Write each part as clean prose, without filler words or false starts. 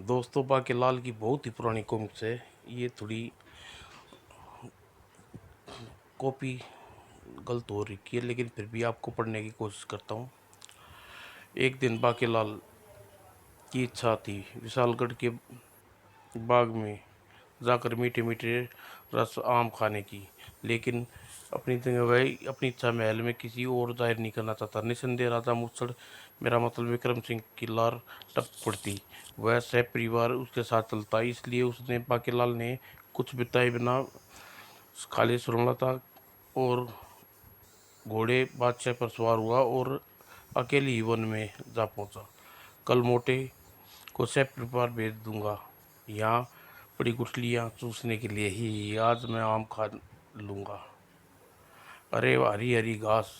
दोस्तों बाकीलाल की बहुत ही पुरानी कॉमिक्स है। ये थोड़ी कॉपी गलत हो रही है, लेकिन फिर भी आपको पढ़ने की कोशिश करता हूँ। एक दिन बाकीलाल की इच्छा थी विशालगढ़ के बाग में जाकर मीठे मीठे रस आम खाने की, लेकिन अपनी जगह वह अपनी इच्छा महल में किसी और जाहिर नहीं करना चाहता। निसंदेह राजा मुसड़, मेरा मतलब विक्रम सिंह की लार टप पड़ती। वह सह परिवार उसके साथ चलता, इसलिए उसने बाकीलाल ने कुछ बिताए बिना खाली सुरंगता और घोड़े बादशाह पर सवार हुआ और अकेले ही वन में जा पहुंचा। कल मोटे को सह परिवार भेज दूंगा, यहाँ बड़ी गुठलियाँ चूसने के लिए ही आज मैं आम खा लूँगा। अरे हरी हरी घास।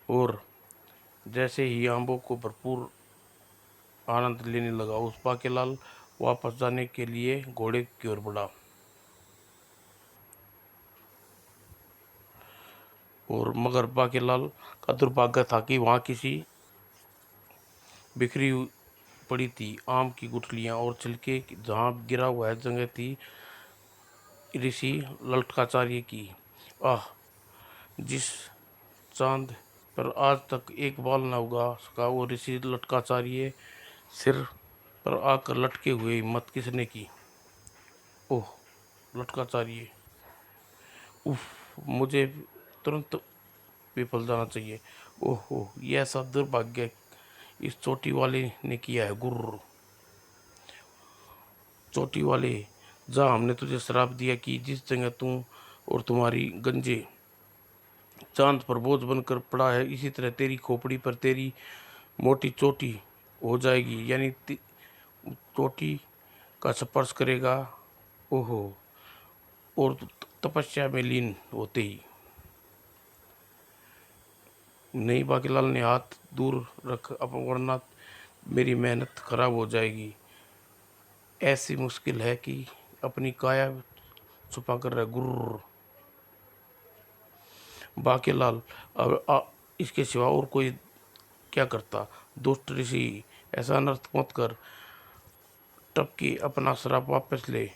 और जैसे ही आम्बों को भरपूर आनंद लेने लगा, उस बाकेलाल वापस जाने के लिए घोड़े की ओर बढ़ा। और मगर बाकेलाल का दुर्भाग्य था कि वहाँ किसी बिखरी पड़ी थी आम की गुठलियाँ और छिलके जहाँ गिरा हुआ जगह थी ऋषि ललटकाचार्य की। आह, जिस चांद पर आज तक एक बाल न उगा सका वो ऋषि लटकाचार्य सिर पर आकर लटके हुए हिम्मत किसने की। ओह, लटकाचार्य। उफ, मुझे तुरंत विफल जाना चाहिए। ओहो, यह सब दुर्भाग्य इस चोटी वाले ने किया है। गुर्र, चोटी वाले, जा, हमने तुझे श्राप दिया कि जिस जगह तू और तुम्हारी गंजे चांद पर बोझ बनकर पड़ा है, इसी तरह तेरी खोपड़ी पर तेरी मोटी चोटी हो जाएगी, यानी चोटी का स्पर्श करेगा। ओहो, और तपस्या में लीन होते ही। नहीं, बाकीलाल ने हाथ दूर रख, अब वरना मेरी मेहनत खराब हो जाएगी। ऐसी मुश्किल है कि अपनी काया छुपा कर रह। गुर्र, बाकीलाल अब इसके सिवा और कोई क्या करता। दुष्ट ऋषि, ऐसा अनर्थ मत कर। टपकी, अपना श्राप वापस ले।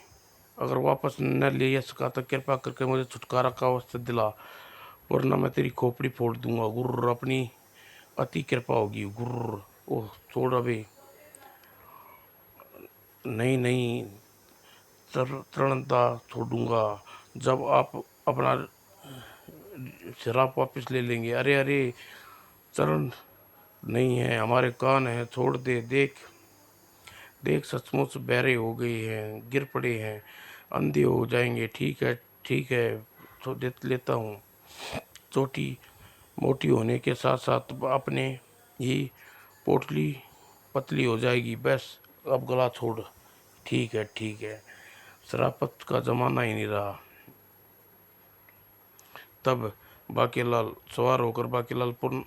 अगर वापस न ले सका तो कृपा करके मुझे छुटकारा का अवसर दिला, वरना मैं तेरी खोपड़ी फोड़ दूंगा। गुर्र, अपनी अति कृपा होगी। गुर्र, ओह छोड़ अबे। नहीं नहीं, तरणता छोड़ूंगा जब आप अपना शराब वापस ले लेंगे। अरे अरे, चरण नहीं है, हमारे कान हैं, छोड़ दे। देख देख, सचमुच बहरे हो गए हैं, गिर पड़े हैं, अंधे हो जाएंगे। ठीक है, तो दे लेता हूँ। चोटी मोटी होने के साथ साथ अपने ही पोटली पतली हो जाएगी। बस अब गला छोड़। ठीक है, शराफत का जमाना ही नहीं रहा। तब बाकीलाल सवार होकर बाकीलाल पुन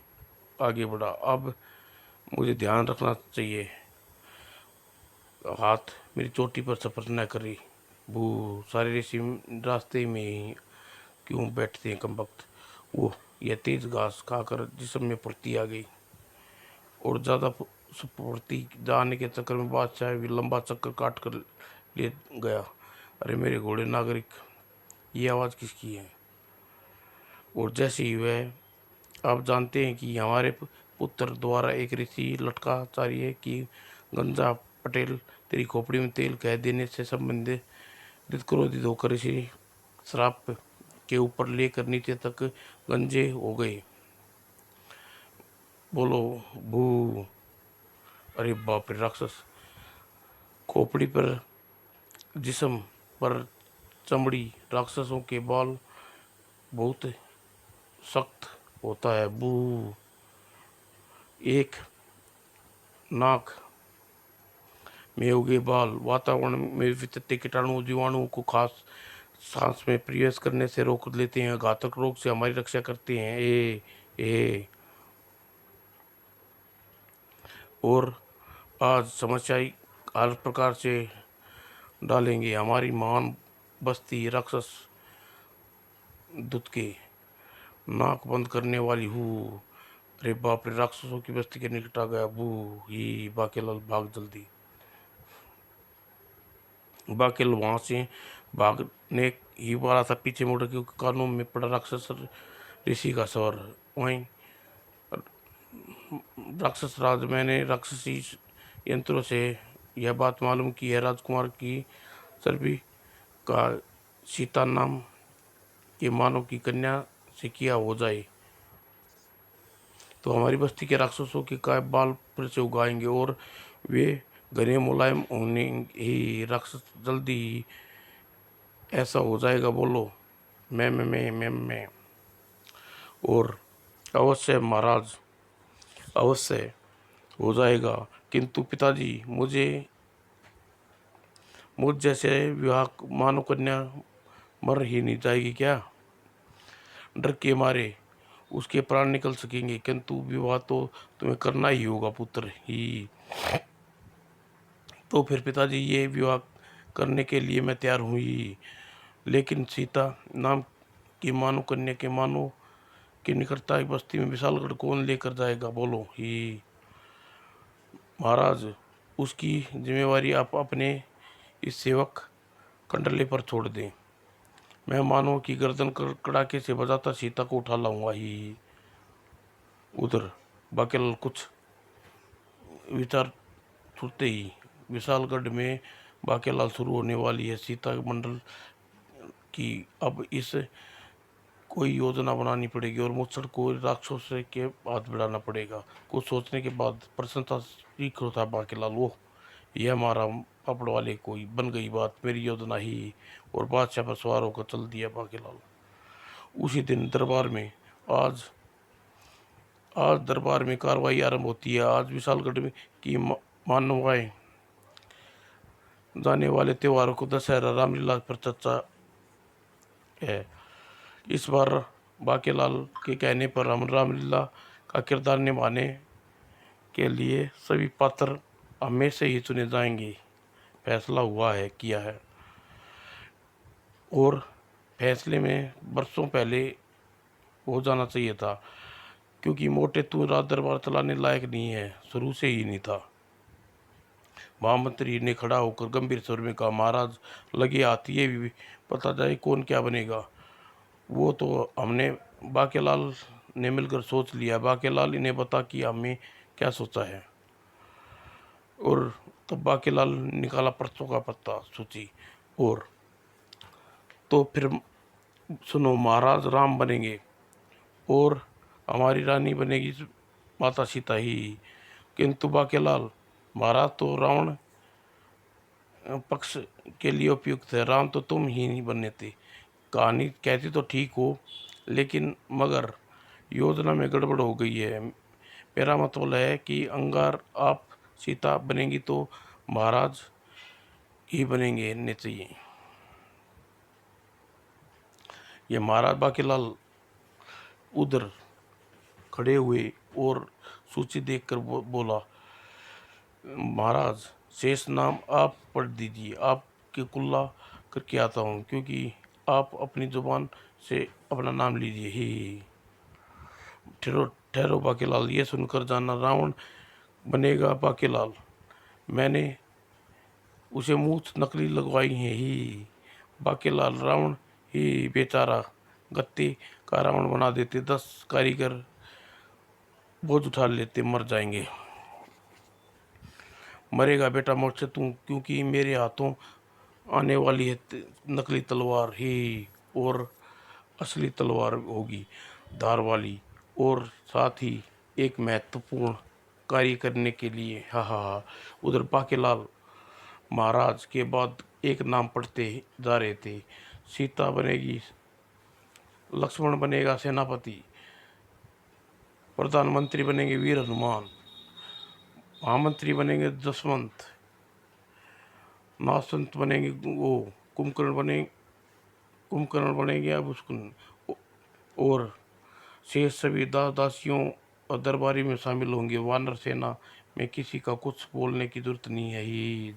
आगे बढ़ा। अब मुझे ध्यान रखना चाहिए, हाथ मेरी चोटी पर सफर न करी। भू, सारे ऋषि रास्ते में ही क्यों बैठते हैं कमबख्त। वो, यह तेज घास खाकर जिस्म में फुर्ती आ गई और ज़्यादा फुर्ती जाने के चक्कर में बादशाह भी लंबा चक्कर काट कर ले गया। अरे मेरे घोड़े नागरिक, ये आवाज़ किसकी है। और जैसे ही वह, आप जानते हैं कि हमारे पुत्र द्वारा एक ऋषि लटकाचार्य की गंजा पटेल तेरी खोपड़ी में तेल कह देने से संबंधित क्रोधित होकर ऋषि श्राप के ऊपर लेकर नीचे तक गंजे हो गए। बोलो, भू। अरे बाप रे, राक्षस। खोपड़ी पर जिस्म पर चमड़ी, राक्षसों के बाल बहुत सख्त होता है। बू, एक नाक में उगे बाल वातावरण में विचरते कीटाणु जीवाणुओं को खास सांस में प्रवेश करने से रोक लेते हैं, घातक रोग से हमारी रक्षा करते हैं। ए और आज समस्या हर प्रकार से डालेंगे हमारी महान बस्ती। राक्षस दूत के नाक बंद करने वाली हूँ, अरे बाप रे, राक्षसों की बस्ती के निकट आ गया। बू ही, बाकेलाल भाग जल्दी। बाकेलाल वहां से भागने ही वाला था, पीछे मुड़ के कानों में पड़ा राक्षस ऋषि का स्वर। वहीं राक्षस राज, मैंने राक्षसी यंत्रों से यह बात मालूम की है, राजकुमार की चर्बी का सीता नाम के मानव की कन्या से किया हो जाए तो हमारी बस्ती के राक्षसों के काय बाल फिर से उगाएंगे और वे घने मुलायम होने ही। राक्षस जल्दी ही ऐसा हो जाएगा, बोलो। मैं और अवश्य महाराज, अवश्य हो जाएगा। किंतु पिताजी, मुझ जैसे विवाह मानो कन्या मर ही नहीं जाएगी क्या? डर के मारे उसके प्राण निकल सकेंगे, किंतु विवाह तो तुम्हें करना ही होगा पुत्र ही। तो फिर पिताजी, ये विवाह करने के लिए मैं तैयार हूँ ही, लेकिन सीता नाम की मानो कन्या के मानो की निकटता की बस्ती में विशालगढ़ कौन लेकर जाएगा, बोलो ही। महाराज, उसकी जिम्मेवारी आप अपने इस सेवक कंडले पर छोड़ दें। मैं मानव की गर्दन कड़ाके से बजाता सीता को उठा लाऊंगा ही। उधर बाकेलाल कुछ विचार छूटते ही विशालगढ़ में बाकेलाल शुरू होने वाली है सीता मंडल की। अब इस कोई योजना बनानी पड़ेगी और मुच्छड़ को राक्षस के हाथ बढ़ाना पड़ेगा। कुछ सोचने के बाद प्रसन्नता सीख होता बाकेलाल, वो यह हमारा पापड़ वाले कोई बन गई बात, मेरी योजना ही। और बादशाह पर सवार होकर चल दिया बाकेलाल। उसी दिन दरबार में आज आज दरबार में कार्रवाई आरंभ होती है। आज विशालगढ़ में की मानवाएं जाने वाले त्योहारों को दशहरा रामलीला पर चर्चा है। इस बार बाकेलाल के कहने पर हम रामलीला का किरदार निभाने के लिए सभी पात्र हमें से ही चुने जाएंगे, फैसला हुआ है, किया है। और फैसले में बरसों पहले हो जाना चाहिए था, क्योंकि मोटे तू रात दरबार चलाने लायक नहीं है, शुरू से ही नहीं था। महामंत्री ने खड़ा होकर गंभीर स्वर में कहा, महाराज लगे हाथ, ये भी पता जाए कौन क्या बनेगा। वो तो हमने बाकेलाल ने मिलकर सोच लिया। बाकेलाल, इन्हें बता कि हमें क्या सोचा है। और तब बाकेलाल निकाला परसों का पत्ता सूची। और तो फिर सुनो, महाराज राम बनेंगे और हमारी रानी बनेगी माता सीता ही। किंतु बाकेलाल, महाराज तो रावण पक्ष के लिए उपयुक्त है, राम तो तुम ही नहीं बने थे। कहानी कहती तो ठीक हो, लेकिन मगर योजना में गड़बड़ हो गई है। मेरा मतलब है कि अंगार आप सीता बनेंगी तो महाराज ही बनेंगे ने चाहिए। ये महाराज बाकीलाल उधर खड़े हुए और सूची देखकर बोला, महाराज शेष नाम आप पढ़ दीजिए, आपके कुल्ला करके आता हूँ, क्योंकि आप अपनी जुबान से अपना नाम लीजिए ही। ठहरो ठहरो बाकीलाल, ये सुनकर जाना, रावण बनेगा बाकीलाल। मैंने उसे मूछ नकली लगवाई है ही। बाकीलाल, रावण ही बेचारा गत्ते का रावण बना देते, 10 कारीगर बोझ उठा लेते, मर जाएंगे। मरेगा बेटा मुझसे तू, क्योंकि मेरे हाथों आने वाली है नकली तलवार ही, और असली तलवार होगी धार वाली, और साथ ही एक महत्वपूर्ण कार्य करने के लिए। हा हा हा। उधर बाकीलाल महाराज के बाद एक नाम पढ़ते जा रहे थे। सीता बनेगी, लक्ष्मण बनेगा सेनापति, प्रधानमंत्री बनेंगे वीर हनुमान, महामंत्री बनेंगे जसवंत, नासवंत बनेंगे वो कुंभकर्ण बनेंगे अब उसको, और शेष सभी दासियों और दरबारी में शामिल होंगे। वानर सेना में किसी का कुछ बोलने की जरूरत नहीं है ही।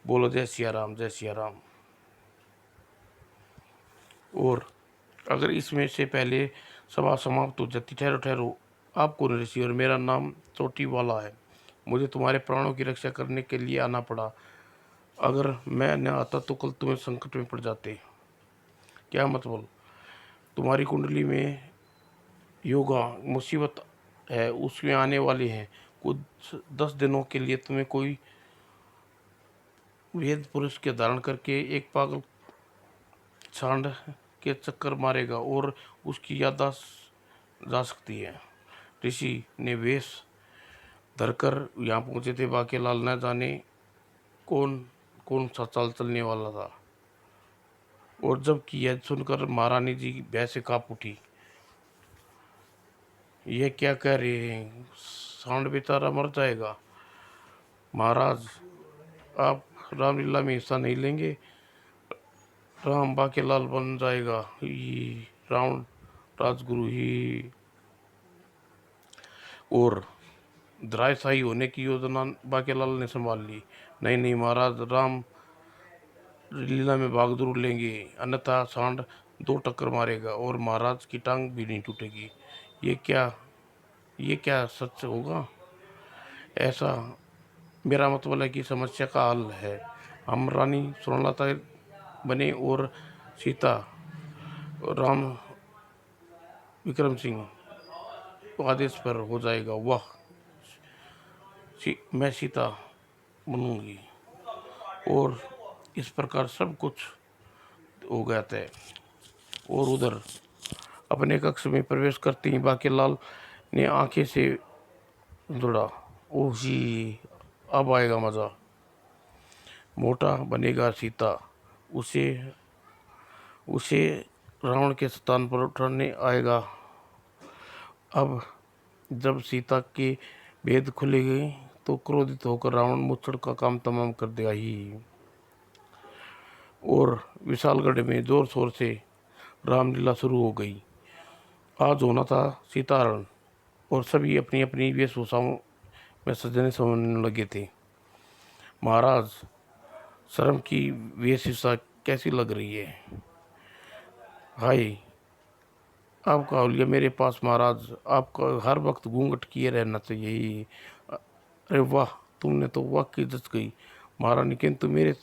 बोलो जय सिया राम, जय सिया राम। और अगर इसमें से पहले सभा समाप्त हो जाती, ठहरो ठहरो, आप कौन ऋषि? और मेरा नाम चोटी वाला है। मुझे तुम्हारे प्राणों की रक्षा करने के लिए आना पड़ा। अगर मैं न आता तो कल तुम्हें संकट में पड़ जाते। क्या मतलब? तुम्हारी कुंडली में योगा मुसीबत है, उसमें आने वाली है। कुछ 10 दिनों के लिए तुम्हें कोई वेद पुरुष के धारण करके एक पागल सांड के चक्कर मारेगा और उसकी याददाश्त जा सकती है। ऋषि ने वेश धरकर यहाँ पहुंचे थे। बाकेलाल न जाने कौन कौन सा चाल चलने वाला था। और जब कि यह सुनकर महारानी जी भय से कांप उठी। यह क्या कह रहे हैं? सांड बेचारा मर जाएगा। महाराज, आप रामलीला में हिस्सा नहीं लेंगे? राम बाकेलाल बन जाएगा ही रावण राजगुरु ही। और धराशायी होने की योजना बाकेलाल ने संभाल ली। नहीं नहीं महाराज, राम लीला में भाग जरूर लेंगे, अन्यथा सांड 2 टक्कर मारेगा और महाराज की टांग भी नहीं टूटेगी। ये क्या ये क्या सच होगा? ऐसा मेरा मतलब है कि समस्या का हल है। हम रानी स्वर्णलता बने और सीता और राम विक्रम सिंह आदेश पर हो जाएगा। वाह, मैं सीता बनूंगी। और इस प्रकार सब कुछ हो गया तय। और उधर अपने कक्ष में प्रवेश करते ही बाकेलाल ने आंखें से जुड़ा। ओह जी, अब आएगा मजा। मोटा बनेगा सीता। उसे उसे रावण के स्थान पर उठाने आएगा। अब जब सीता के भेद खुलेंगे तो क्रोधित होकर रावण मुच्छड़ का काम तमाम कर देगा ही। और विशालगढ़ में जोर शोर से रामलीला शुरू हो गई। आज होना था सीताहरण और सभी अपनी अपनी वेशभूषाओं में सजने संवरने लगे थे। महाराज, शर्म की वेशभूषा कैसी लग रही है? हाय, आपका हुलिया मेरे पास महाराज। आपका हर वक्त घूंघट किए रहना चाहिए। अरे वाह, तुमने तो वाकई जच गई महारानी। किंतु मेरे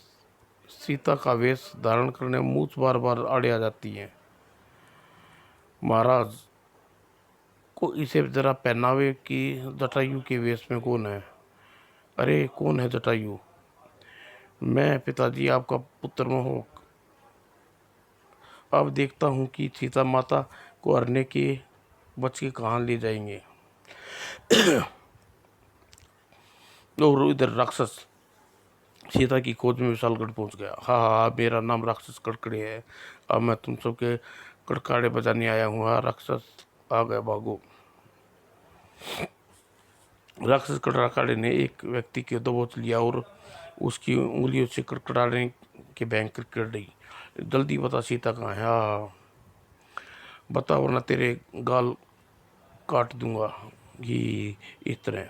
सीता का वेश धारण करने में मूछ बार बार आड़े आ जाती है। महाराज को इसे जरा पहनावे कि जटायु के वेश में कौन है? अरे कौन है जटायु? मैं पिताजी, आपका पुत्र मोहक। अब देखता हूँ कि सीता माता को हरने के बच के कहाँ ले जाएंगे। और इधर राक्षस सीता की खोज में विशालगढ़ पहुंच गया। हाँ हाँ, मेरा नाम राक्षस कड़कड़े है। अब मैं तुम सबके कड़काड़े बजाने आया हूँ। हाँ राक्षस आ गए, भागो। राक्षस कड़काड़े ने एक व्यक्ति के दबोच लिया और उसकी उंगलियों से कड़कड़ाने के भयंकर कर दी। जल्दी बता सीता कहाँ है? हाँ बता, वरना तेरे गाल काट दूंगा। ये इस तरह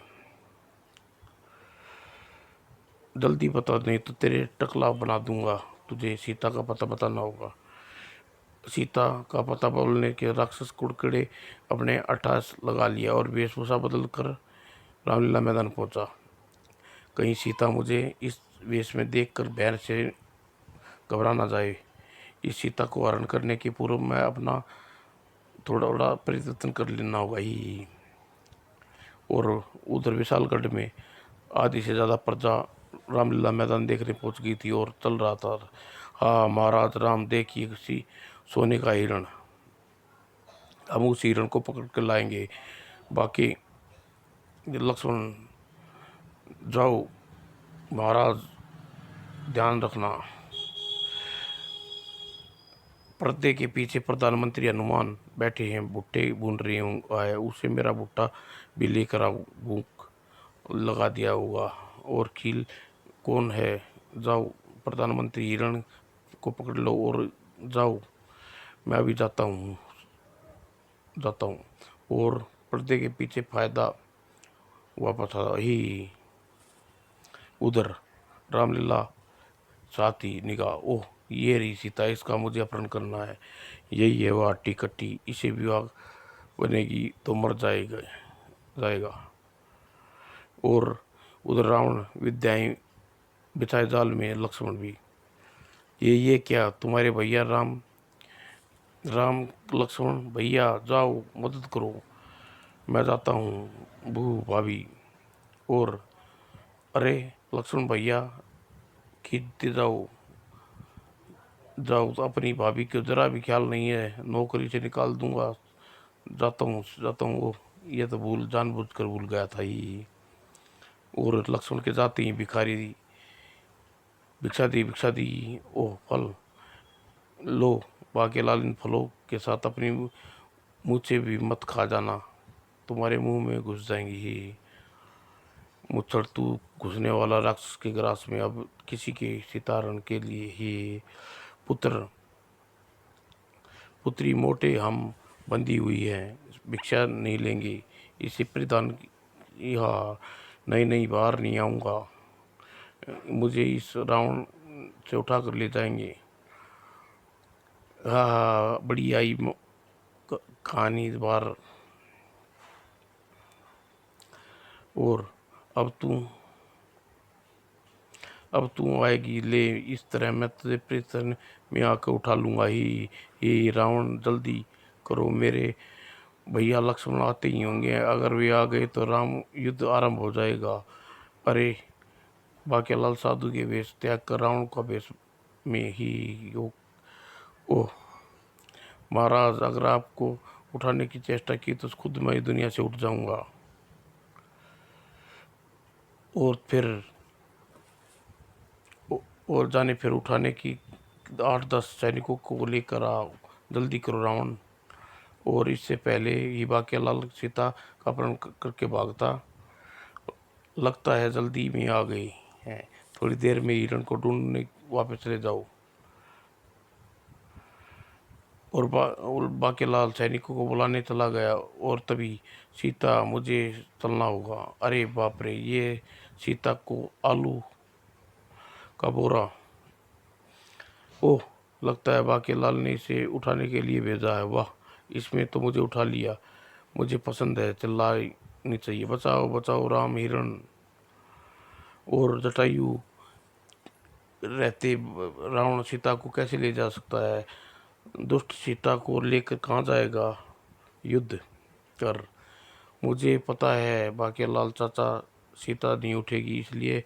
जल्दी बता, नहीं तो तेरे टकला बना दूंगा। तुझे सीता का पता बताना होगा। सीता का पता बोलने के राक्षस कुड़कड़े अपने अट्ठास लगा लिया और वेशभूषा बदल कर रामलीला मैदान पहुंचा। कहीं सीता मुझे इस वेश में देखकर भय से घबरा ना जाए। इस सीता को हरण करने के पूर्व मैं अपना थोड़ा थोड़ा परिवर्तन कर लेना होगा ही। और उधर विशालगढ़ में आधी से ज़्यादा प्रजा रामलीला मैदान देखने पहुंच गई थी और चल रहा था। हाँ महाराज राम, देखिए किसी सोने का हिरण। हम उस हिरण को पकड़ कर लाएंगे। बाकी लक्ष्मण जाओ, महाराज ध्यान रखना। पर्दे के पीछे प्रधानमंत्री हनुमान बैठे हैं, भुट्टे भून रहे हैं। उसे मेरा भुट्टा भी लेकर आओ, भूख लगा दिया होगा। और खील कौन है? जाओ प्रधानमंत्री हिरण को पकड़ लो और जाओ। मैं अभी जाता हूँ। और पर्दे के पीछे फायदा वापस आ ही। उधर रामलीला साथी निगाह। ओह, ये रही सीता, इसका मुझे अपहरण करना है। यही है वो हट्टी कट्टी, इसे विवाह बनेगी तो मर जाएगा। जाएगा। और उधर रावण विद्याएं बिछाए जाल में लक्ष्मण भी। ये क्या तुम्हारे भैया राम राम लक्ष्मण भैया जाओ मदद करो, मैं जाता हूँ बू भाभी। और अरे लक्ष्मण भैया खींचते जाओ जाओ, तो अपनी भाभी को जरा भी ख्याल नहीं है, नौकरी से निकाल दूंगा, जाता हूँ। वो ये तो भूल जानबूझ कर भूल गया था ये। और लक्ष्मण के जाते ही भिखारी भिक्षा दी, ओह फल लो, बाकी लाल इन फलों के साथ अपनी मुँह से भी मत खा जाना, तुम्हारे मुंह में घुस जाएंगी ही। मुच्छर तू घुसने वाला राक्षस के ग्रास में अब किसी के सितारण के लिए ही पुत्र पुत्री मोटे हम बंधी हुई है, भिक्षा नहीं लेंगे, इसे परिधान यहाँ नहीं नहीं बाहर नहीं आऊँगा, मुझे इस रावण से उठा कर ले जाएंगे। हाँ हाँ बड़ी आई कहानी इस बार। और अब तू अब तू आएगी ले, इस तरह मैं तुझे प्रेतन में आकर उठा लूँगा ही रावण जल्दी करो, मेरे भैया लक्ष्मण आते ही होंगे, अगर वे आ गए तो राम युद्ध आरंभ हो जाएगा। अरे बाकेलाल साधु के वेश त्याग कर रावण का वेश में ही ओह महाराज, अगर आपको उठाने की चेष्टा की तो खुद मैं इस दुनिया से उठ जाऊंगा। और फिर और जाने फिर उठाने की 8-10 सैनिकों को लेकर आओ, जल्दी करो रावण। और इससे पहले ही बाकेलाल सीता का अपहरण करके भागता, लगता है जल्दी में आ गई है, थोड़ी देर में हिरण को ढूंढने वापस चले जाओ। और बाकेलाल सैनिकों को बुलाने चला गया, और तभी सीता मुझे चलना होगा। अरे बाप रे, ये सीता को आलू का बोरा, ओह लगता है बाकेलाल ने इसे उठाने के लिए भेजा है, वाह इसमें तो मुझे उठा लिया, मुझे पसंद है, चिल्लानी चाहिए, बचाओ बचाओ राम हिरण। और जटायु रहते रावण सीता को कैसे ले जा सकता है, दुष्ट सीता को लेकर कहाँ जाएगा युद्ध कर। मुझे पता है बाकेलाल चाचा सीता नहीं उठेगी, इसलिए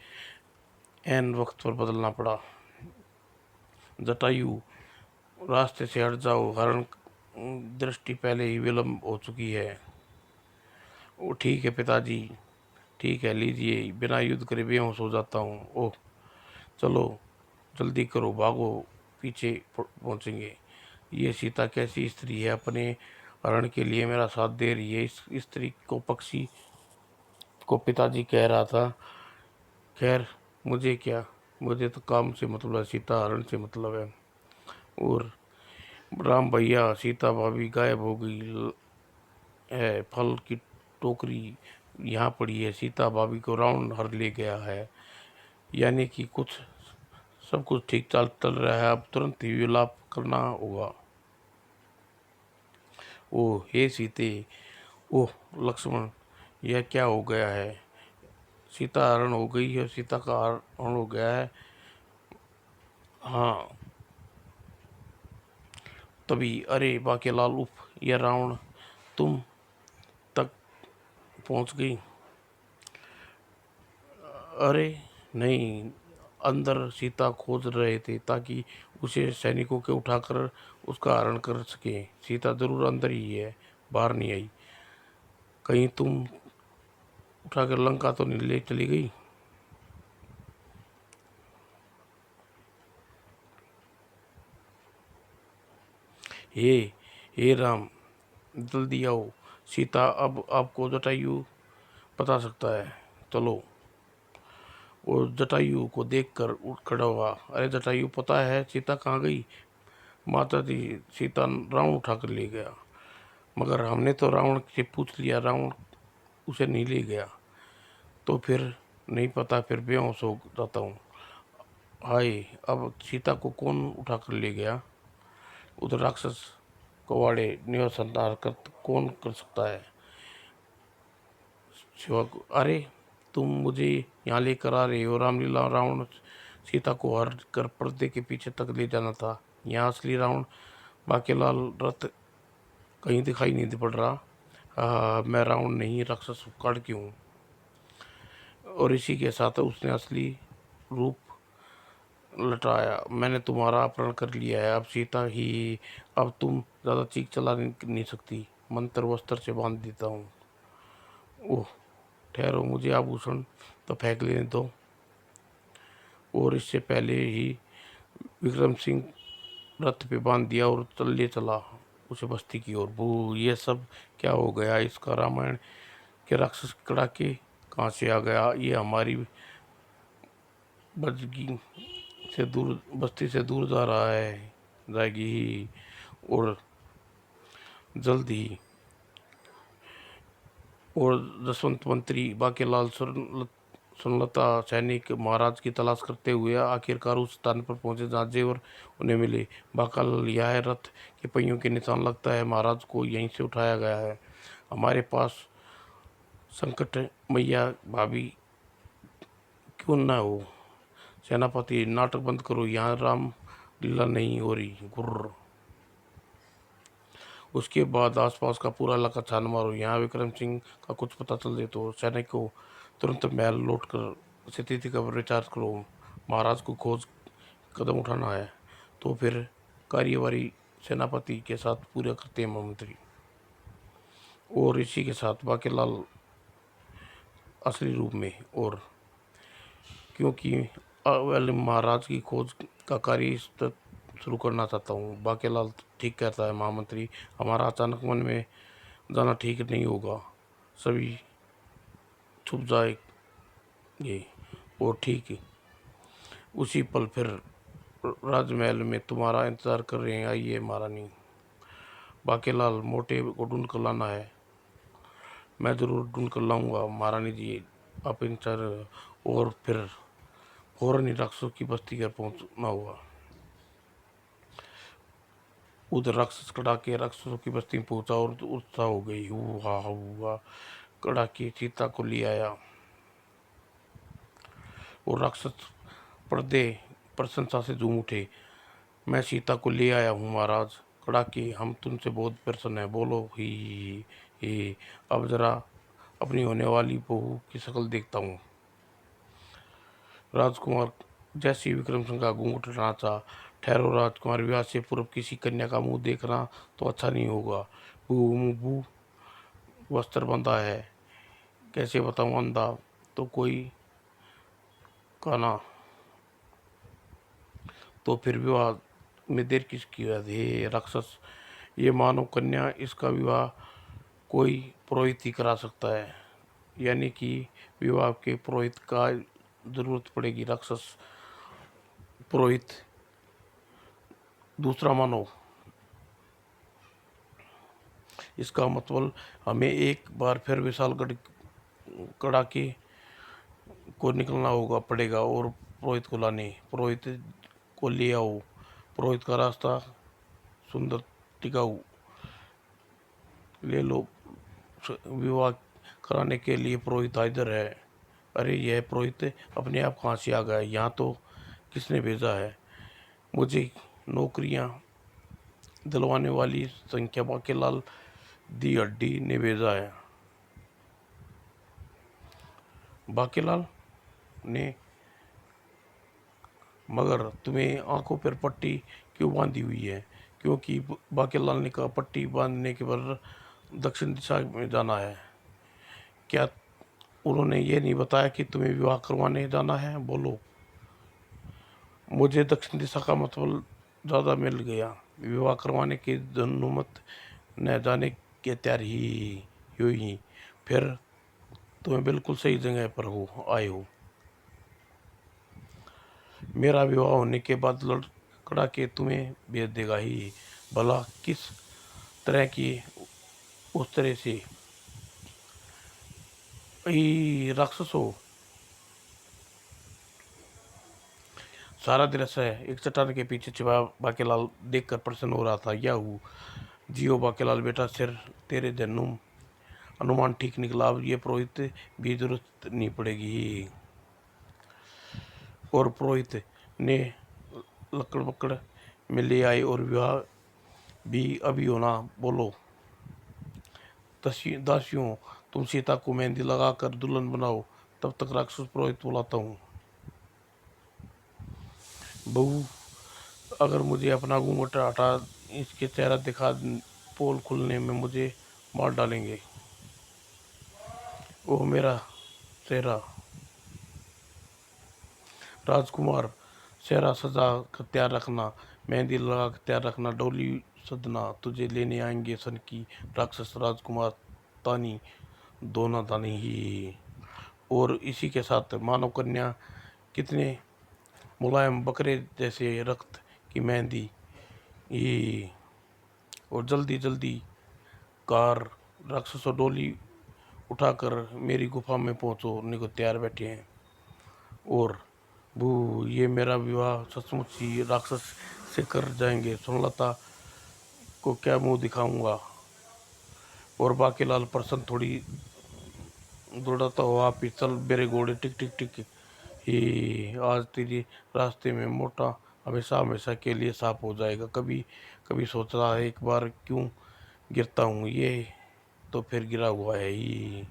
ऐन वक्त पर बदलना पड़ा। जटायु रास्ते से हट जाओ, हरण दृष्टि पहले ही विलम्ब हो चुकी है। वो ठीक है पिताजी, ठीक है लीजिए, बिना युद्ध करे बेहोश हो जाता हूँ। ओह चलो जल्दी करो भागो, पीछे पहुँचेंगे। ये सीता कैसी स्त्री है, अपने हरण के लिए मेरा साथ दे रही है, इस स्त्री को पक्षी को पिताजी कह रहा था। खैर मुझे क्या, मुझे तो काम से मतलब है, सीता हरण से मतलब है। और राम भैया सीता भाभी गायब हो गई है, फल की टोकरी यहाँ पड़ी है, सीता भाभी को रावण हर ले गया है, यानी कि कुछ सब कुछ ठीक चल रहा है, अब तुरंत ही विलाप करना होगा। ओ हे सीते, ओह लक्ष्मण, यह क्या हो गया है, सीता हरण हो गई है, सीता का हरण हो गया है। हाँ तभी अरे बाकेलाल, उफ यह रावण तुम तक पहुंच गई। अरे नहीं, अंदर सीता खोज रहे थे ताकि उसे सैनिकों के उठाकर उसका हरण कर सके, सीता जरूर अंदर ही है, बाहर नहीं आई, कहीं तुम उठाकर लंका तो नहीं ले चली गई। हे हे राम जल्दी आओ, सीता अब आपको जटायु बता सकता है, चलो। वो जटायु को देखकर उठ खड़ा हुआ, अरे जटायु पता है सीता कहाँ गई, माता जी सीता रावण उठा कर ले गया, मगर हमने तो रावण से पूछ लिया, रावण उसे नहीं ले गया, तो फिर नहीं पता, फिर बेहोश हो जाता हूँ। हाय अब सीता को कौन उठा कर ले गया, उधर राक्षस कवाड़े निवसंहार कर कौन कर सकता है। शिवा को, अरे तुम मुझे यहाँ लेकर आ रहे हो, रामलीला रावण सीता को हर कर पर्दे के पीछे तक ले जाना था। यहाँ असली रावण बाकेलाल रथ कहीं दिखाई नहीं पड़ रहा। मैं रावण नहीं, राक्षस काट के हूँ। और इसी के साथ उसने असली रूप लटाया। मैंने तुम्हारा अपहरण कर लिया है, अब सीता ही, अब तुम ज़्यादा चीख चला नहीं सकती। मंत्र वस्त्र से बांध देता हूँ। ओह, ठहरो, मुझे आभूषण तो फेंक लेने दो। और इससे पहले ही विक्रम सिंह रथ पे बांध दिया और चला उसे बस्ती की ओर। वो ये सब क्या हो गया? इसका रामायण के राक्षस कड़ाके कहाँ से आ गया? ये हमारी बजगी से दूर, बस्ती से दूर जा रहा है, जाएगी ही, और जल्द ही। और जसवंत मंत्री बाकेलाल सुनलता सैनिक महाराज की तलाश करते हुए आखिरकार उस स्थान पर पहुंचे जहाँ जेवर उन्हें मिले। बाकालाल, यह है रथ के पहियों के निशान, लगता है महाराज को यहीं से उठाया गया है। हमारे पास संकट मैया भाभी क्यों ना हो। सेनापति, नाटक बंद करो, यहाँ राम लीला नहीं हो रही। गुर्र। उसके बाद आसपास का पूरा इलाका छान मारो, यहाँ विक्रम सिंह का कुछ पता चल दे तो सैनिकों तुरंत महल लौट कर स्थिति का विचार करो। महाराज को खोज कदम उठाना है तो फिर कार्यवाही सेनापति के साथ पूरा करते हैं मंत्री। और इसी के साथ बाकेलाल असली रूप में, और क्योंकि वेल महाराज की खोज का कार्य शुरू करना चाहता हूँ। बाकेलाल, ठीक कहता है महामंत्री, हमारा अचानक मन में जाना ठीक नहीं होगा। सभी छुप जाएंगे। और ठीक उसी पल फिर राजमहल में तुम्हारा इंतजार कर रहे हैं। आइए महारानी। बाकेलाल, मोटे को ढूंढ कर लाना है। मैं ज़रूर ढूंढ कर लाऊंगा महारानी जी, आप इंतजार। और फिर फौरन ही राक्षसों की बस्ती पर पहुंचना हुआ। उधर राक्षस कड़ाके राक्षसों की बस्ती में पहुंचा और उत्साह हो गई। हुआ हुआ, कड़ाके सीता को ले आया। और राक्षस पर्दे प्रशंसा से झूम उठे। मैं सीता को ले आया हूँ महाराज। कड़ाके, हम तुमसे बहुत प्रसन्न हैं। बोलो ही। अब जरा अपनी होने वाली बहू की शक्ल देखता हूँ। राजकुमार जैसे विक्रम सिंह का घूंघट नाचा। ठहरो राजकुमार, विवाह से पूर्व किसी कन्या का मुंह देखना तो अच्छा नहीं होगा। बू, वस्त्र बंधा है, कैसे बताऊं अंधा तो कोई काना, तो फिर विवाह में देर किसकी है? हे राक्षस, ये मानव कन्या, इसका विवाह कोई पुरोहित ही करा सकता है। यानी कि विवाह के पुरोहित का जरूरत पड़ेगी। राक्षस पुरोहित दूसरा मानव, इसका मतलब हमें एक बार फिर विशालगढ़ कड़ाके को निकलना होगा पड़ेगा और पुरोहित को लाने, पुरोहित को ले आओ। पुरोहित का रास्ता सुंदर टिकाऊ ले लो। विवाह कराने के लिए पुरोहित इधर है। अरे यह पुरोहित अपने आप कहाँ से आ गया? यहाँ तो किसने भेजा है? मुझे नौकरियाँ दिलवाने वाली संख्या बाकेलाल दी हड्डी ने भेजा है। बाकेलाल ने? मगर तुम्हें आंखों पर पट्टी क्यों बांधी हुई है? क्योंकि बाकेलाल ने कहा, पट्टी बांधने के पर दक्षिण दिशा में जाना है। क्या उन्होंने ये नहीं बताया कि तुम्हें विवाह करवाने जाना है? बोलो। मुझे दक्षिण दिशा का मतलब ज़्यादा मिल गया। विवाह करवाने की जन्नुमत न जाने के तैयार ही यूं ही। फिर तुम्हें बिल्कुल सही जगह पर आए हो। मेरा विवाह होने के बाद लड़का के तुम्हें भेज देगा ही। भला किस तरह की? उस तरह से राक्षस हो। सारा दृश्य है एक चट्टान के पीछे छिपा बाकेलाल देखकर प्रसन्न हो रहा था। या हूँ जियो बाकेलाल बेटा, सिर तेरे जन्म अनुमान ठीक निकला। अब ये पुरोहित भी जरूरत नहीं पड़ेगी। और पुरोहित ने लकड़ पकड़ में ले आए और विवाह भी अभी होना। बोलो दासियों, तुम सीता को मेहंदी लगाकर दुल्हन बनाओ, तब तक राक्षस पुरोहित बुलाता हूँ। बहू, अगर मुझे अपना घूंघट हटा इसके चेहरा दिखा, पोल खुलने में मुझे मार डालेंगे। ओह मेरा चेहरा। राजकुमार, चेहरा सजा कर तैयार रखना, मेहंदी लगा कर तैयार रखना, डोली सदना, तुझे लेने आएंगे सन की राक्षस राजकुमार तानी दोना तानी ही। और इसी के साथ मानव कन्या कितने मुलायम बकरे जैसे रक्त की मेहंदी ये। और जल्दी जल्दी कार राक्षस और डोली उठाकर मेरी गुफा में पहुंचो, निको तैयार बैठे हैं। और बू, ये मेरा विवाह सचमुच ही राक्षस से कर जाएंगे, सुनलता को क्या मुंह दिखाऊंगा। और बाकीलाल प्रसन्न थोड़ी दौड़ाता हुआ, आप ही चल मेरे घोड़े, टिक टिक टिक ही। आज तेरी रास्ते में मोटा हमेशा हमेशा के लिए साफ हो जाएगा। कभी कभी सोच रहा है एक बार क्यों गिरता हूँ, ये तो फिर गिरा हुआ है ही।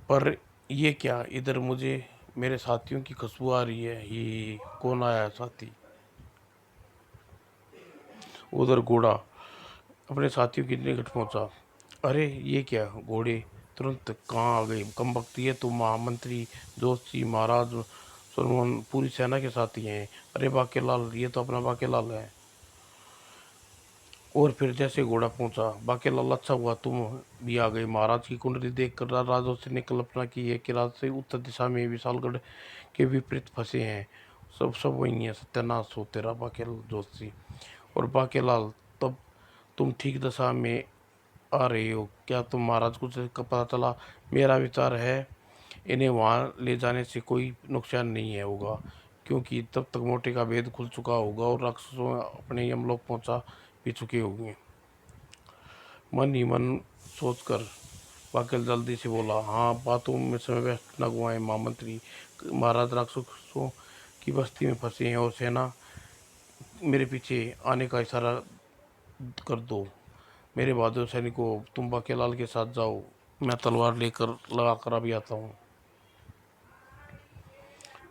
पर ये क्या, इधर मुझे मेरे साथियों की खुशबू आ रही है। ये कौन आया साथी? उधर घोड़ा अपने साथियों के निकट पहुंचा। अरे ये क्या, घोड़े तुरंत कहाँ आ गए? कम वक्त, ये तो महामंत्री जोशी महाराज सुरमन पूरी सेना के साथी हैं। अरे बाकेलाल, ये तो अपना बाकेलाल है। और फिर जैसे घोड़ा पहुंचा, बाकेलाल, अच्छा हुआ तुम भी आ गए। महाराज की कुंडली देखकर राजों ने कल्पना की है कि राज से उत्तर दिशा में विशालगढ़ के विपरीत फंसे हैं। सब सब वही है, सत्यानाश हो तेरा बाकेलाल जोशी। और बाकेलाल, तब तुम ठीक दशा में आ रहे हो क्या? तुम महाराज को पता चला? मेरा विचार है इन्हें वहाँ ले जाने से कोई नुकसान नहीं है होगा, क्योंकि तब तक मोटे का भेद खुल चुका होगा और राक्षसों अपने यमलोक पहुंचा भी चुके होंगे। मन ही मन सोचकर बाकेल जल्दी से बोला, हाँ बातों में समय व्यस्त न गुआए महामंत्री। महाराज राक्षसों की बस्ती में फंसे हैं और सेना मेरे पीछे आने का इशारा कर दो। मेरे बहादुर सैनिकों, तुम बाकेलाल के साथ जाओ, मैं तलवार लेकर लगा कर अभी आता हूँ।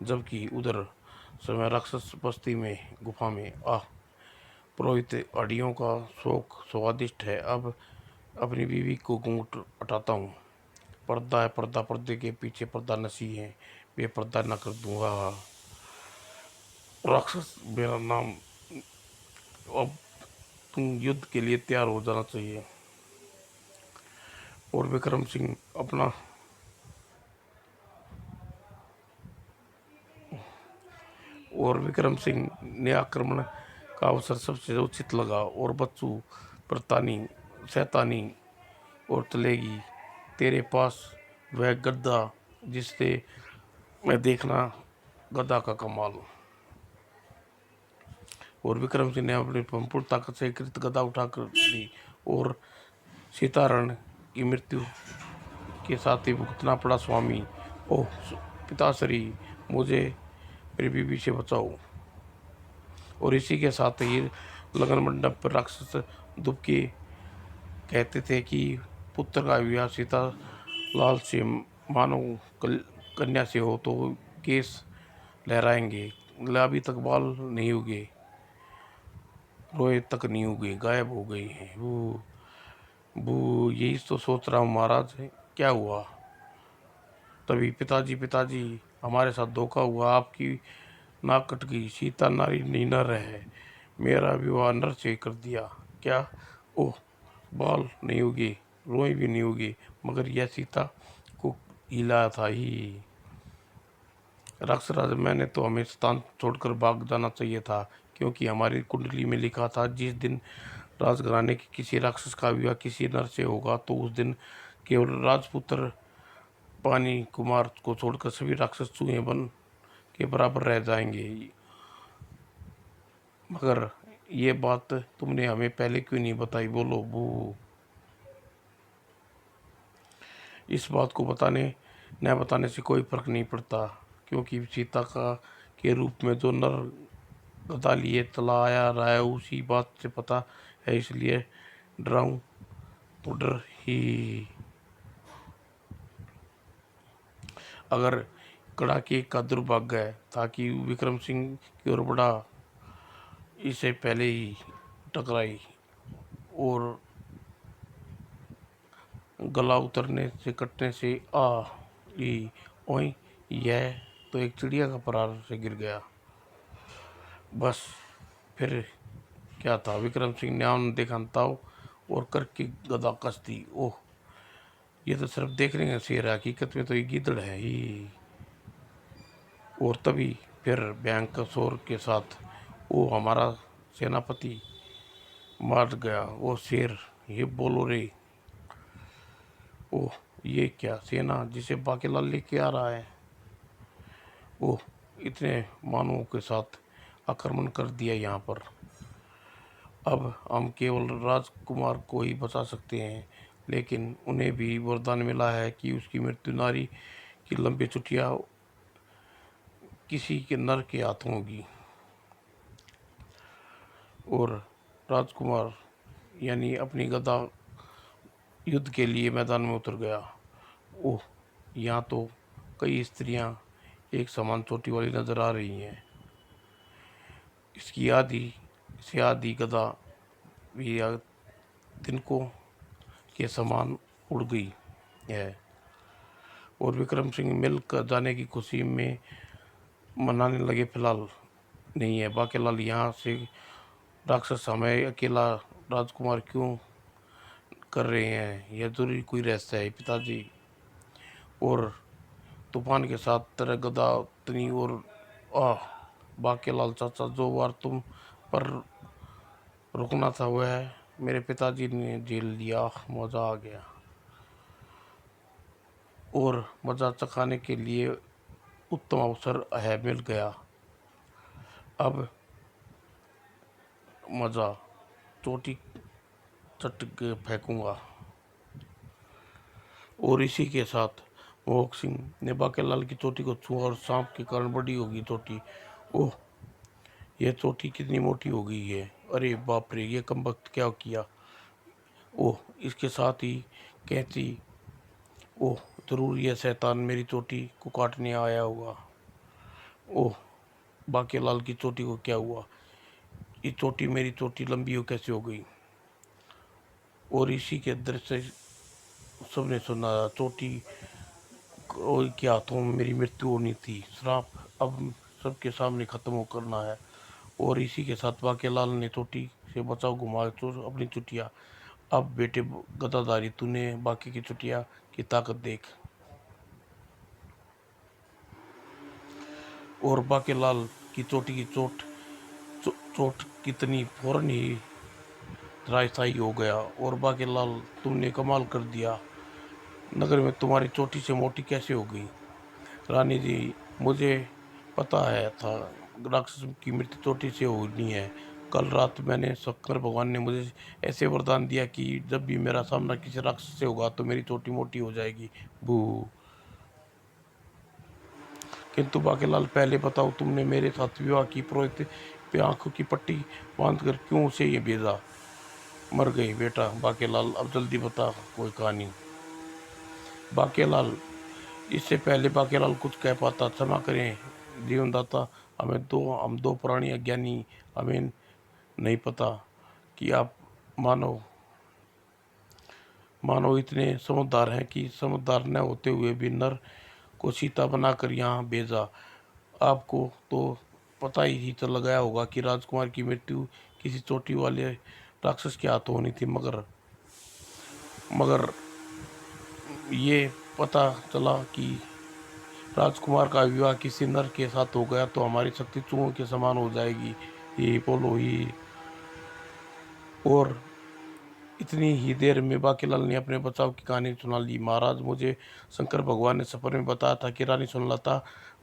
जबकि उधर समय राक्षस बस्ती में गुफा में पुरोहित हड्डियों का शौक स्वादिष्ट है। अब अपनी बीवी को घूंघट हटाता हूँ। पर्दा है पर्दा, पर्दे के पीछे पर्दा नसी है, बेपर्दा न कर दूंगा। राक्षस मेरा नाम। अब तुम युद्ध के लिए तैयार हो जाना चाहिए। और विक्रम सिंह अपना और विक्रम सिंह ने आक्रमण का अवसर सबसे उचित लगा। और बच्चू प्रतानी शैतानी और चलेगी तेरे पास वह गद्दा जिससे मैं देखना गदा का कमाल। और विक्रम सिंह ने अपनी संपूर्ण ताकत से कृत गदा उठाकर दी और सीतारण की मृत्यु के साथ ही भुगतना पड़ा। स्वामी, ओह पिताश्री, मुझे मेरी बीवी से बचाओ। और इसी के साथ ही लगन मंडप पर राक्षस दुबके कहते थे कि पुत्र का विवाह सीता लाल से मानो कन्या से हो तो केस लहराएंगे, गुलाबी तक बाल नहीं उगे, रोए तक नहीं उगे, गायब हो गई हैं। वो यही तो सोच रहा हूँ महाराज, क्या हुआ? तभी पिताजी, पिताजी हमारे साथ धोखा हुआ, आपकी नाक कट गई, सीता नारी नहीं नर है, मेरा विवाह नर से कर दिया। क्या? ओह, बाल नहीं उगे, रोए भी नहीं उगे, मगर यह सीता को हिलाया था ही। राक्षसराज, मैंने तो हमें स्थान छोड़कर भाग जाना चाहिए था, क्योंकि हमारी कुंडली में लिखा था जिस दिन राजघराने के किसी राक्षस का विवाह किसी नर से होगा तो उस दिन केवल राजपुत्र पानी कुमार को छोड़कर सभी राक्षस चूहे बन के बराबर रह जाएंगे। मगर ये बात तुमने हमें पहले क्यों नहीं बताई? बोलो बू। इस बात को बताने न बताने से कोई फर्क नहीं पड़ता, क्योंकि सीता का के रूप में जो नर गदा लिए चला आया रहा है उसी बात से पता है, इसलिए डराऊं तो डर ही। अगर कड़ाके का दुर्भाग्य था कि विक्रम सिंह की ओर बढ़ा, इसे पहले ही टकराई और गला उतरने से कटने से आ ली। ओए, यह तो एक चिड़िया का परार से गिर गया। बस फिर क्या था, विक्रम सिंह ने आन देखा ताव और करके गदा कस दी। ओह, ये तो सिर्फ देखने का शेर है, हकीकत में तो ये गीदड़ है ही। और तभी फिर भयंकर शोर के साथ वो हमारा सेनापति मार गया। वो शेर, ये बोलो रे। ओह, ये क्या सेना जिसे बाकेलाल लेके आ रहा है। ओह, इतने मानवों के साथ आक्रमण कर दिया यहाँ पर। अब हम केवल राजकुमार को ही बचा सकते हैं, लेकिन उन्हें भी वरदान मिला है कि उसकी मृत्यु नारी की लंबी छुट्टियाँ किसी के नर के हाथों होगी। और राजकुमार यानी अपनी गदा युद्ध के लिए मैदान में उतर गया। ओह, यहाँ तो कई स्त्रियां एक समान चोटी वाली नजर आ रही हैं। इसकी आधी से आधी गदा भी तिनकों के समान उड़ गई है। और विक्रम सिंह मिल कर जाने की खुशी में मनाने लगे। फिलहाल नहीं है बाकेलाल यहाँ से, राक्षस हमें अकेला राजकुमार क्यों कर रहे हैं, यह जरूरी कोई रहस्य है पिताजी। और तूफान के साथ तेरा गदा तनी और आह, बाकेलाल चाचा, जो वार तुम पर रुकना था वह मेरे पिताजी ने झेल लिया। मजा आ गया और मजा चखाने के लिए उत्तम अवसर है मिल गया। अब मजा चोटी चट के फेंकूंगा। और इसी के साथ मोहक सिंह ने बाकेलाल की चोटी को छुआ और सांप के कारण बड़ी होगी चोटी। ओह, यह चोटी कितनी मोटी हो गई है। अरे बाप रे, ये कमबख्त क्या किया। ओह, इसके साथ ही कैंची। ओह, जरूर यह शैतान मेरी चोटी को काटने आया होगा। ओह, बाकेलाल की चोटी को क्या हुआ। ये चोटी, मेरी चोटी लंबी हो कैसे हो गई। और इसी के दृश्य सबने सुना। चोटी के हाथों में मेरी मृत्यु होनी थी। श्राप अब सबके सामने खत्म हो करना है। और इसी के साथ बाकेलाल ने चोटी से बचाव घुमा अपनी चुटिया। अब बेटे गदाधारी, तूने बाकी की चुटिया की ताकत देख। और बाकेलाल की चोटी की चोट कितनी फौरन ही रायसाई हो गया। और बाकेलाल, तुमने कमाल कर दिया। नगर में तुम्हारी चोटी से मोटी कैसे हो गई। रानी जी, मुझे पता है था राक्षस की मृत्यु चोटी से होनी है। कल रात मैंने शंकर भगवान ने मुझे ऐसे वरदान दिया कि जब भी मेरा सामना किसी राक्षस से होगा तो मेरी चोटी मोटी हो जाएगी। बू। किंतु बाकेलाल, पहले बताओ, तुमने मेरे साथ विवाह की पुरोहित पे आंखों की पट्टी बांधकर क्यों उसे ये भेजा। मर गई बेटा बाकेलाल, अब जल्दी बता कोई कहानी। बाकेलाल, इससे पहले बाकेलाल कुछ कह पाता, क्षमा करें जीवनदाता, हम दो पुरानी अज्ञानी, हमें नहीं पता कि आप मानव मानव इतने समझदार हैं कि समझदार न होते हुए भी नर को सीता बनाकर यहाँ भेजा। आपको तो पता ही चल गया होगा कि राजकुमार की मृत्यु किसी चोटी वाले राक्षस के हाथों होनी थी, मगर मगर ये पता चला कि राजकुमार का विवाह किसी नर के साथ हो गया तो हमारी शक्ति चूहों के समान हो जाएगी। ये बोलो ही। और इतनी ही देर में बाकीलाल ने अपने बचाव की कहानी सुना ली। महाराज, मुझे शंकर भगवान ने सपने में बताया था कि रानी सुनलता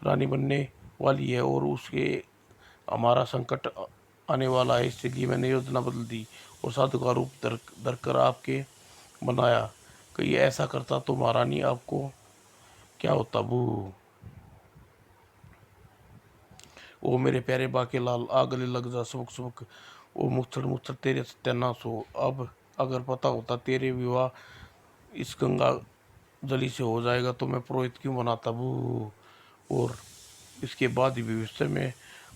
रानी बनने वाली है और उसके हमारा संकट आने वाला है, इसलिए मैंने योजना बदल दी और साधु का रूप धर कर आपके बनाया कहीं ऐसा करता तो महारानी आपको क्या होता बू। ओ मेरे प्यारे बाके लाल आ गले लग जा सबक सबक। ओ मुच्छड़ मुच्छड़ तेरे सत्यानाश हो। अब अगर पता होता तेरे विवाह इस गंगा जली से हो जाएगा तो मैं पुरोहित क्यों बनाता बू। और इसके बाद ही भविष्य में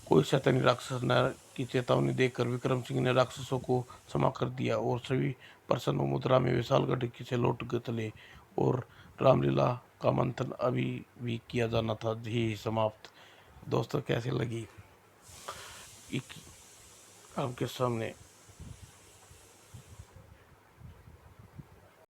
कोई शैतानी राक्षस न की चेतावनी देकर विक्रम सिंह ने राक्षसों को क्षमा कर दिया और सभी प्रसन्न मुद्रा में विशालगढ़ से लौट चले। और रामलीला का मंथन अभी भी किया जाना था। जी समाप्त। दोस्तों कैसे लगी एक आपके सामने